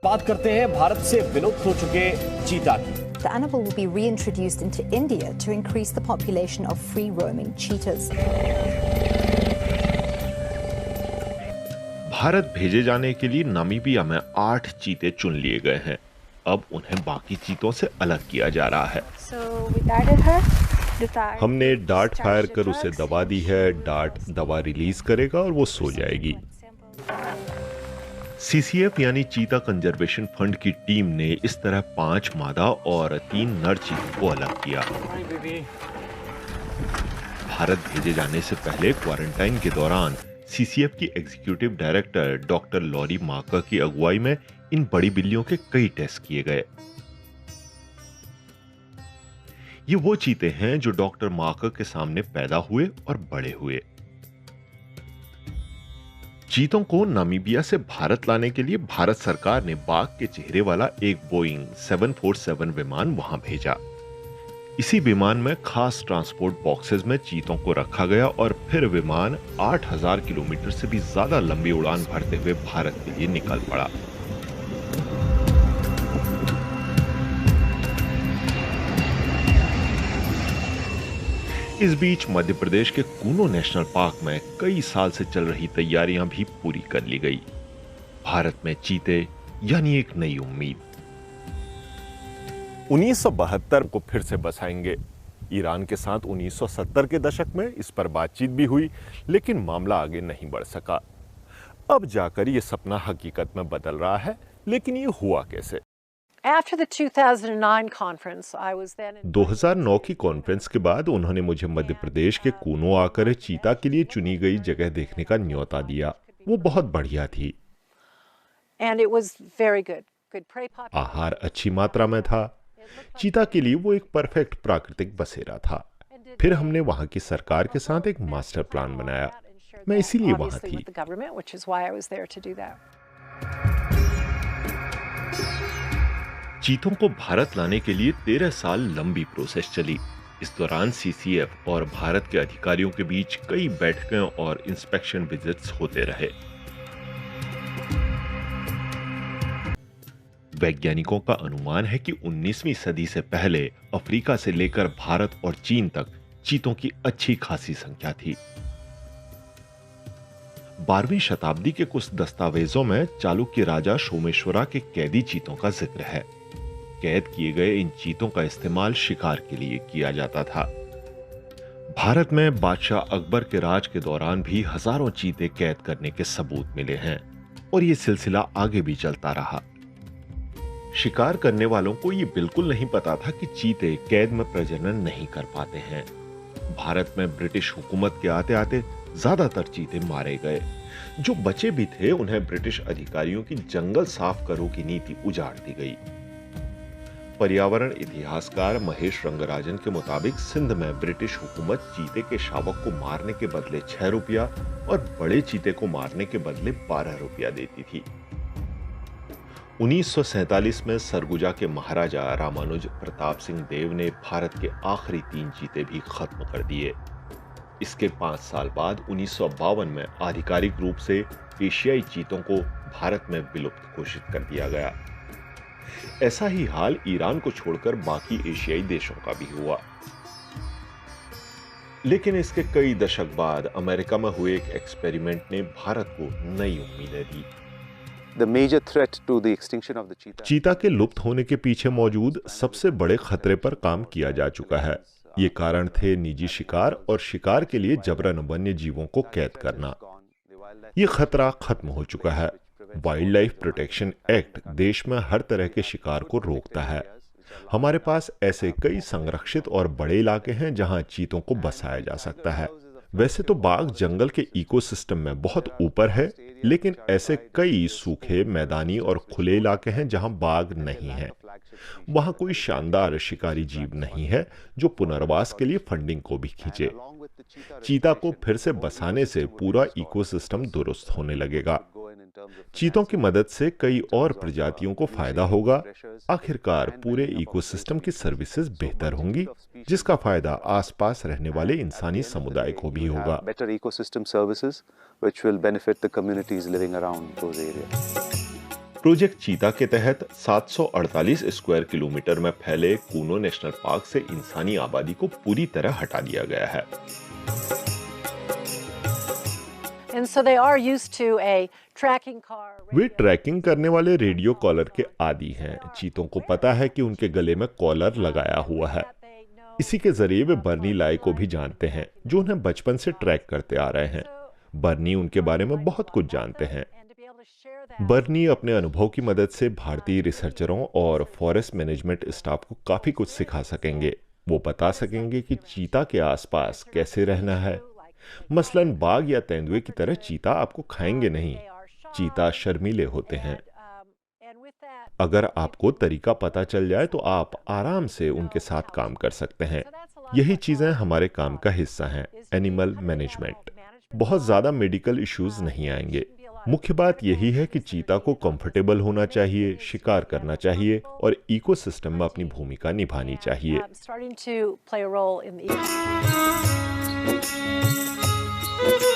बात करते हैं भारत से विलुप्त हो चुके चीता की। The animal will be reintroduced into India to increase the population of free-roaming cheetahs. Bharat भेजे जाने के लिए नामीबिया में 8 चीते चुन लिए गए हैं। अब उन्हें बाकी चीतों से अलग किया जा रहा है। हमने डार्ट फायर कर उसे दबा दी है। डार्ट दवा रिलीज करेगा और वो सो जाएगी। सीसीएफ यानी चीता कंजर्वेशन फंड की टीम ने इस तरह 5 मादा और 3 नर चीतों को अलग किया। भारत भेजे जाने से पहले क्वारंटाइन के दौरान सीसीएफ की executive director doctor Lori Marker की अगुवाई में इन बड़ी बिल्लियों के कई टेस्ट किए गए। ये वो चीते हैं जो डॉक्टर मार्कर के सामने पैदा हुए और बड़े हुए। चीतों को नामीबिया से भारत लाने के लिए भारत सरकार ने बाघ के चेहरे वाला एक बोइंग 747 विमान वहां भेजा। इसी विमान में खास ट्रांसपोर्ट बॉक्सेस में चीतों को रखा गया और फिर विमान 8000 किलोमीटर से भी ज्यादा लंबी उड़ान भरते हुए भारत के लिए निकल पड़ा। इस बीच मध्य प्रदेश के कूनो नेशनल पार्क में कई साल से चल रही तैयारियां भी पूरी कर ली गई। भारत में चीते यानी एक नई उम्मीद। 1972 को फिर से बसाएंगे। ईरान के साथ 1970 के दशक में इस पर बातचीत भी हुई, लेकिन मामला आगे नहीं बढ़ सका। अब जाकर ये सपना हकीकत में बदल रहा है, लेकिन ये हुआ कैसे? 2009 की कॉन्फ्रेंस के बाद उन्होंने मुझे मध्य प्रदेश के कूनो आकर चीता के लिए चुनी गई जगह देखने का न्योता दिया। वो बहुत बढ़िया थी। आहार अच्छी मात्रा में था। चीता के लिए वो एक परफेक्ट प्राकृतिक बसेरा था। फिर हमने वहां की सरकार के साथ एक मास्टर प्लान बनाया। मैं इसीलिए वहां थी। चीतों को भारत लाने के लिए 13 साल लंबी प्रोसेस चली। इस दौरान सीसीएफ और भारत के अधिकारियों के बीच कई बैठकें और इंस्पेक्शन विजिट्स होते रहे। वैज्ञानिकों का अनुमान है कि 19वीं सदी से पहले अफ्रीका से लेकर भारत और चीन तक चीतों की अच्छी खासी संख्या थी। 12वीं शताब्दी के कुछ दस्तावेजों में चालुक्य राजा सोमेश्वरा के कैदी चीतों का जिक्र है। कैद किए गए इन चीतों का इस्तेमाल शिकार के लिए किया जाता था। भारत में बादशाह अकबर के राज के दौरान भी हजारों चीते कैद करने के सबूत मिले हैं और ये सिलसिला आगे भी चलता रहा। शिकार करने वालों को ये बिल्कुल नहीं पता था कि चीते कैद में प्रजनन नहीं कर पाते हैं। भारत में ब्रिटिश हुकूमत के आते आते ज्यादातर चीते मारे गए। जो बचे भी थे उन्हें ब्रिटिश अधिकारियों की जंगल साफ करो की नीति उजाड़ दी गई। पर्यावरण इतिहासकार महेश रंगराजन के मुताबिक सिंध में ब्रिटिश हुकूमत चीते के शावक को मारने के बदले 6 रुपया और बड़े चीते को मारने के बदले 12 रुपया देती थी। 1947 में सरगुजा के महाराजा रामानुज प्रताप सिंह देव ने भारत के आखिरी 3 चीते भी खत्म कर दिए। इसके 5 साल बाद 1952 में आधिकारिक रूप से एशियाई चीतों को भारत में विलुप्त घोषित कर दिया गया। ऐसा ही हाल ईरान को छोड़कर बाकी एशियाई देशों का भी हुआ। लेकिन इसके कई दशक बाद अमेरिका में हुए एक एक्सपेरिमेंट ने भारत को नई उम्मीदें दी। चीता के लुप्त होने के पीछे मौजूद सबसे बड़े खतरे पर काम किया जा चुका है। ये कारण थे निजी शिकार और शिकार के लिए जबरन वन्य जीवों को कैद करना। ये खतरा खत्म हो चुका है। वाइल्ड लाइफ प्रोटेक्शन एक्ट देश में हर तरह के शिकार को रोकता है। हमारे पास ऐसे कई संरक्षित और बड़े इलाके हैं जहां चीतों को बसाया जा सकता है। वैसे तो बाघ जंगल के इकोसिस्टम में बहुत ऊपर है, लेकिन ऐसे कई सूखे, मैदानी और खुले इलाके हैं जहां बाघ नहीं है। वहां कोई शानदार शिकारी जीव नहीं है जो पुनर्वास के लिए फंडिंग को भी खींचे। चीता को फिर से बसाने से पूरा इकोसिस्टम दुरुस्त होने लगेगा। चीतों की मदद से कई और प्रजातियों को फायदा होगा। आखिरकार पूरे इकोसिस्टम की सर्विसेज बेहतर होंगी, जिसका फायदा आसपास रहने वाले इंसानी समुदाय को भी होगा। Better ecosystem services which will benefit the communities living around those areas. Project चीता के तहत 748 स्क्वायर किलोमीटर में फैले कूनो नेशनल पार्क से इंसानी आबादी को पूरी तरह हटा दिया गया है। And so they are used to a tracking car. वे ट्रैकिंग करने वाले रेडियो कॉलर के आदी हैं। चीतों को पता है कि उनके गले में कॉलर लगाया हुआ है। इसी के जरिए वे बर्नी लाई को भी जानते हैं, जो उन्हें बचपन से ट्रैक करते आ रहे हैं। बर्नी उनके बारे में बहुत कुछ जानते हैं। बर्नी अपने अनुभव की मदद से भारतीय रिसर्चरों और फॉरेस्ट मैनेजमेंट स्टाफ को काफी कुछ सिखा सकेंगे। वो बता सकेंगे कि चीता के आसपास कैसे रहना है। मसलन बाघ या तेंदुए की तरह चीता आपको खाएंगे नहीं। चीता शर्मीले होते हैं। अगर आपको तरीका पता चल जाए तो आप आराम से उनके साथ काम कर सकते हैं। यही चीजें हमारे काम का हिस्सा हैं, एनिमल मैनेजमेंट। बहुत ज्यादा मेडिकल इश्यूज नहीं आएंगे। मुख्य बात यही है कि चीता को कंफर्टेबल होना चाहिए, शिकार करना चाहिए और इकोसिस्टम में अपनी भूमिका निभानी चाहिए। Starting to play a role in the